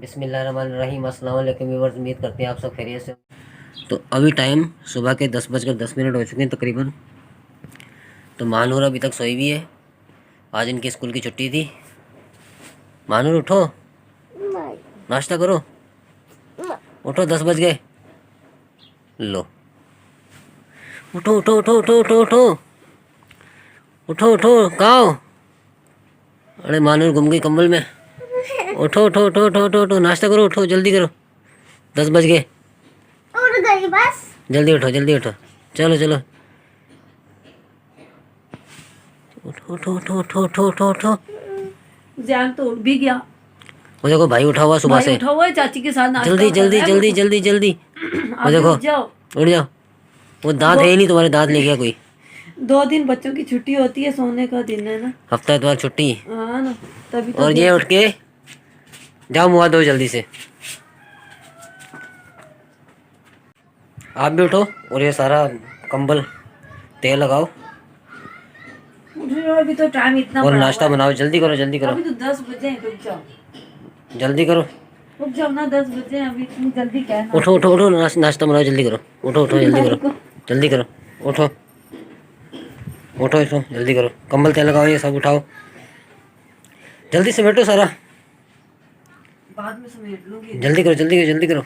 बिस्मिल्लाहिर्रहमानिर्रहीम। अस्सलाम वालेकुम व्यूअर्स, उम्मीद करते हैं आप सब खैरियत से। तो अभी टाइम सुबह के 10:10 हो चुके हैं तकरीबन। तो मानूर अभी तक सोई भी है। आज इनकी स्कूल की छुट्टी थी। मानूर उठो, नाश्ता करो, उठो, 10 बज गए। लो, उठो उठो उठो उठो उठो उठो उठो उठो, कहाँ हो? अरे मानूर घूम गई कंबल में। उठो उठो उठो उठो उठो उठो, नाश्ता करो, उठो, जल्दी करो, 10 बज गए। उठ गई बस। जल्दी उठो, जल्दी उठो, चलो चलो, उठो उठो उठो उठो उठो उठो उठो। जैन तो उठ भी गया। वो देखो भाई उठा हुआ सुबह भाई से। उठा हुआ है, चाची के साथ नाश्ता जल्दी कर जल्दी रहा है जल्दी वो। जल्दी जल्दी। वो अभी देखो, उठ जाओ। उठ जाओ। वो दांत है ही नहीं तुम्हारे, दांत ले गया कोई। 2 दिन बच्चों की छुट्टी होती है, सोने का दिन है ना। हफ्ता इतवार छुट्टी। हाँ ना, तभी तो और ये उठ के जाओ मुँह हाथ धो जल्दी से। आप भी उठो और ये सारा कंबल तेल लगाओ उठ रहे हो, अभी तो टाइम इतना और बड़ा नाश्ता हुआ है। बनाओ, जल्दी करो जल्दी करो अभी तो 10 बजे हैं, रुक जाओ। जल्दी करो। रुक जाओ ना, 10 बजे हैं, अभी इतनी जल्दी क्या है? उठो उठो उठो, नाश्ता बनाओ, जल्दी करो, उठो उठो जल्दी करो, जल्दी करो, उठो उठो उठो जल्दी करो, कंबल तेल लगाओ, ये सब उठाओ, जल्दी समेटो सारा, बाद में समेट लूंगी। जल्दी करो जल्दी करो जल्दी करो।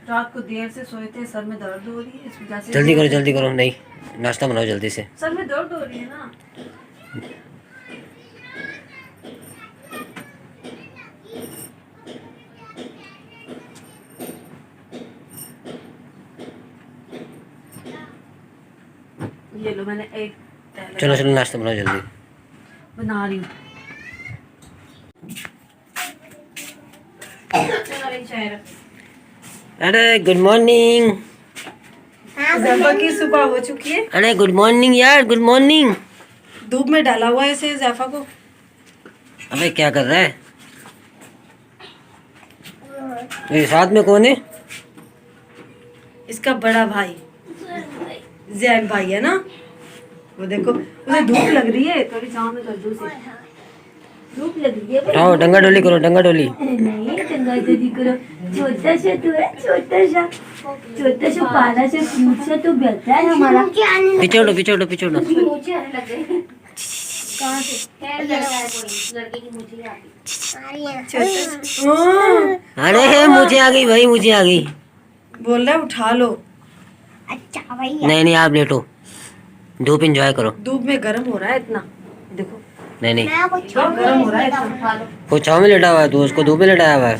रात को देर से सोए थे, सर में दर्द हो रही है, इस वजह से जल्दी करो जल्दी करो, नहीं नाश्ता बनाओ जल्दी से। सर में दर्द हो रही है ना। ये लो, मैंने एक तह चलो चलो नाश्ता बनाओ जल्दी। बना रही हूँ। चलो रही चाय रख। अरे गुड मॉर्निंग। ज़ैफ़ा की सुबह हो चुकी है। अरे गुड मॉर्निंग यार, गुड मॉर्निंग। धूप में डाला हुआ है इसे, ज़ैफ़ा को। अबे क्या कर रहा है? ये साथ में कौन है? इसका बड़ा भाई जैन भाई है ना। वो देखो, उसे धूप लग रही है, थोड़ी छांव में कर दो उसे। धूप लग रही है। उठाओ, डंगा डोली करो, डंगा डोली। नहीं, डंगा डोली करो। छोटा सा तो है, छोटा सा पारा सा क्यूट सा तो बेटा है हमारा। पीछे उठो पीछे उठो पीछे उठो। कहाँ से? अरे मुझे आ गई भाई, मुझे आ गई। बोल रहा है उठा लो। अच्छा भैया। नहीं नहीं, आप लेटो, धूप एंजॉय करो। धूप में गर्म हो रहा है इतना, देखो। नहीं नहीं, मैं कुछ गर्म हो रहा है इतना, उठा लो। वो छाव में लेटा हुआ है, तो उसको धूप में लेटाया हुआ है।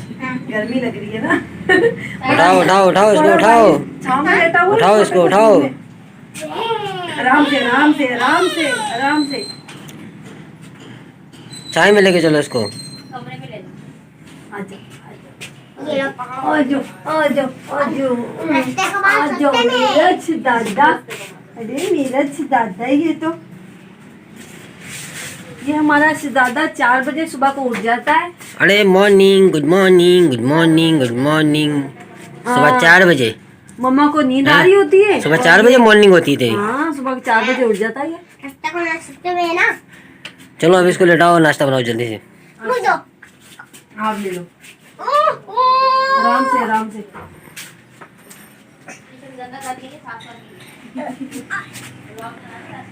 गर्मी लग रही है ना। उठाओ उठाओ उठाओ इसको, उठाओ छांव में लेटा हुआ है, उठाओ इसको, उठाओ। आराम से आराम से आराम से आराम से। चाय में लेके चलो इसको। कमरे में ले लो। आजा ये आजो आजो आजो नाश्ते के बाद आजो सस्ते में। मेरा दादा। अरे मेरा दादा, ये हमारा दादा 4 बजे सुबह को उठ जाता है। अरे morning, good morning, good morning, good morning. सुबह 4 बजे मम्मा को नींद आ रही होती है। सुबह 4 बजे मॉर्निंग होती थी। हाँ, सुबह के 4 बजे उठ जाता है ये। नाश्ते को नाश्ते में ना चलो अब इसको लेटाओ, नाश्ता बनाओ जल्दी से। मुझो आप ले लो, आराम से आराम से।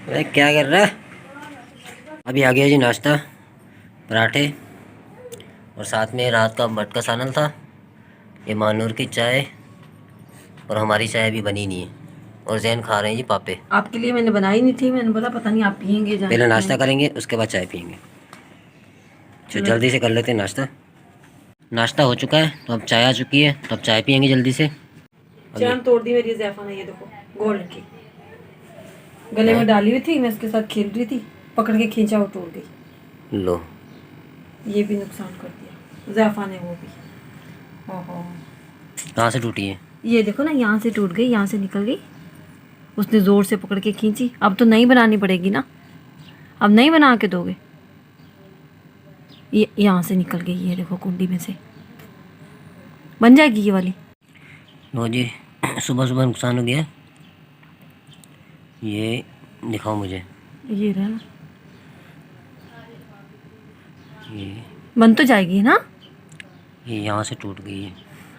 अरे क्या कर रहा है? अभी आ गया जी नाश्ता, पराठे और साथ में रात का मटका सानल था। ये मानूर की चाय और हमारी चाय अभी बनी नहीं है, और जैन खा रहे हैं जी पापे। आपके लिए मैंने बनाई नहीं थी, मैंने बोला पता नहीं आप पियेंगे। पहले नाश्ता करेंगे, उसके बाद चाय पियेंगे। तो जल्दी से कर लेते हैं नाश्ता। नाश्ता हो चुका है, तो अब चाय आ चुकी है, तो अब चाय पियेंगे जल्दी से। चैन तोड़ दी मेरी ज़ैफ़ा ने, ये देखो गोल्ड की गले में डाली हुई थी, मैं उसके साथ खेल रही थी, पकड़ के खींचा और तोड़ गई। लो, ये भी नुकसान कर दिया ज़ैफ़ा ने, वो भी। ओहो, कहाँ से टूटी है? ये देखो ना, यहाँ से टूट गई, यहाँ से निकल गई। उसने ज़ोर से पकड़ के खींची। अब तो नई बनानी पड़ेगी ना, अब नई बना के दोगे। ये यहाँ से निकल गई, ये देखो कुंडी में से बन जाएगी ये वाली। लो जी, सुबह सुबह नुकसान हो गया। ये दिखाओ मुझे, ये रहा ना, ये बन तो जाएगी ना। ये यहाँ से टूट गई है।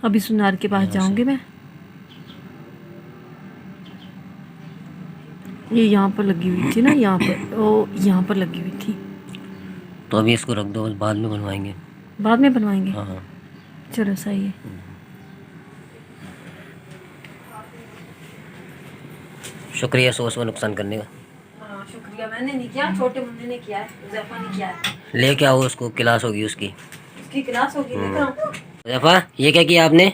अभी सुनार के पास जाऊंगी मैं। ये यहाँ पर लगी हुई थी ना, यहाँ पर, ओ यहाँ पर लगी हुई थी। तो अभी इसको रख दो, बाद में बनवाएंगे। बाद में बनवाएंगे। हाँ चलो सही है। शुक्रिया सोच में नुकसान करने का। हाँ शुक्रिया, मैंने नहीं किया, छोटे मुन्ने ने किया है, हुज़ैफा ने किया है। ले क्या हो, उसको क्लास होगी उसकी। उसकी क्लास होगी। देखो हुज़ैफा, ये क्या किया आपने?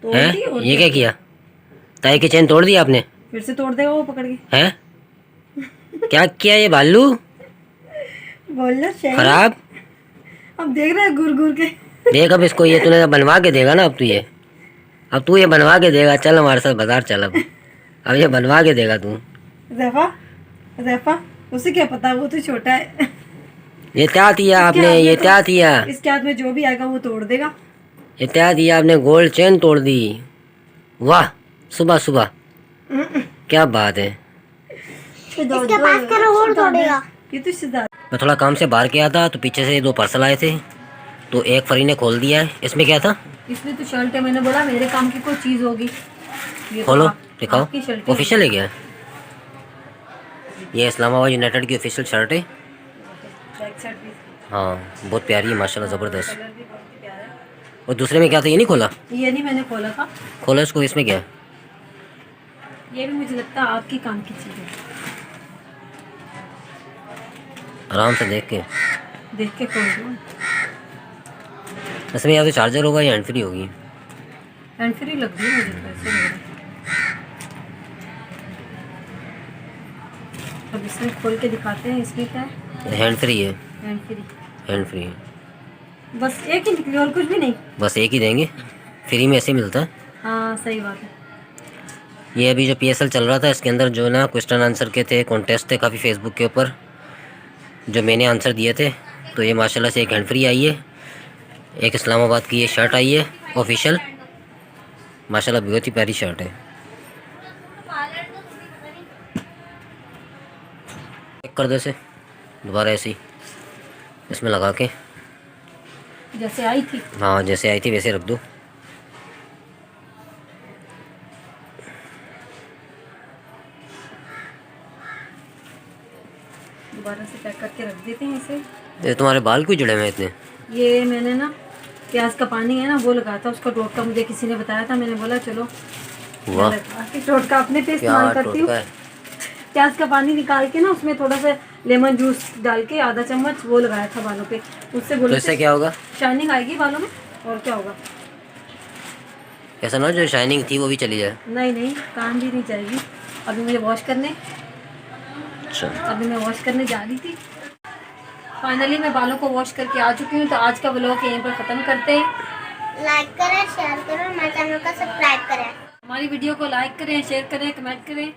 तोड़ हैं? दी और ये क्या किया? टाई की चेन तोड़ दी आपने? फिर से तोड़ देगा वो पकड़ के। हैं? क्या किया ये भालू? बोलना चाहिए। खराब। अब देख रहे हैं घूर घूर के। देख अब इसको, ये तूने बनवा के देगा ना। अब तू ये बनवा के देगा। चल हमारे साथ बाजार चल। अब ये बनवा के देगा तू। हुज़ैफा उसे क्या पता, वो तो छोटा है। ये क्या दिया आपने? ये क्या दिया? इसके हाथ में जो भी आएगा वो तोड़ देगा। ये क्या दिया आपने? गोल्ड चेन तोड़ दी। वाह, सुबह सुबह क्या बात है। इसके पास करो और तोड़ेगा। ये तो सिद्धार्थ। मैं थोड़ा काम से बाहर गया था तो पीछे से 2 पार्सल आए थे, तो एक फरी ने खोल दिया है। इसमें क्या था? इसमें तो शर्ट है, मैंने बोला मेरे काम की कोई चीज होगी। ये तो खोलो दिखाओ। आपकी शर्ट है। ऑफिशियल है क्या? ये इस्लामाबाद यूनाइटेड की ऑफिशियल शर्ट है। बैक साइड भी हाँ बहुत प्यारी है माशाल्लाह, ज़बरदस्त। कलर भी बहुत ही प्यारा है। और दूसरे में क्या था? ये नहीं खोला? ये नहीं मैंने खोला था। खोला इसको। इसमें क्या है? ये भी मुझे लगता है आपकी काम की चीज है। आराम से देख के खोल दो। इसमें या तो चार्जर होगा या हैंड फ्री होगी। हैंड फ्री लग रही है मुझे तो, ऐसे लग रहा है। अब इसमें खोल के दिखाते हैं इसमें क्या है। हैंड फ्री है। Hand free. हैंड फ्री है। बस एक ही निकली और कुछ भी नहीं। बस एक ही देंगे, फ्री में ऐसे मिलता है। हाँ सही बात है। ये अभी जो PSL चल रहा था इसके अंदर जो ना क्वेश्चन आंसर के थे, कॉन्टेस्ट थे काफ़ी फेसबुक के ऊपर, जो मैंने आंसर दिए थे। तो ये माशाल्लाह से एक हैंड फ्री आई है, एक इस्लामाबाद की ये शर्ट आई है ऑफिशियल। माशाल्लाह बहुत ही प्यारी शर्ट है। चेक कर दो इसे दोबारा ऐसे ही इसमें लगा के। जैसे आई थी। हाँ जैसे आई थी वैसे रख दो। दोबारा से पैक करके रख देते हैं इसे। ये तुम्हारे बाल क्यों जुड़े हुए हैं इतने? ये मैंने ना प्याज का पानी है ना वो लगाया था, उसका टोटका मुझे किसी ने बताया था, मैंने बोला चलो वाह टोटका अपने पे इस्तेमाल करती हूँ। प्याज का पानी निकाल के ना उसमें थोड़ा सा लेमन जूस डाल के आधा चम्मच वो लगाया था बालों पे। उससे तो बोलो इससे क्या होगा? शाइनिंग आएगी बालों में, और क्या होगा। ऐसा ना जो शाइनिंग थी वो भी चली जाए। नहीं नहीं, काम भी नहीं जाएगी। अभी मुझे वॉश करने, अच्छा अभी मैं वॉश करने जा रही थी। फाइनली मैं बालों को वॉश करके आ चुकी हूँ। तो आज का व्लॉग यहीं पर ख़त्म करते हैं। लाइक करें, शेयर करें, हमारे चैनल का सब्सक्राइब करें। हमारी वीडियो को लाइक करें, शेयर करें, कमेंट करें।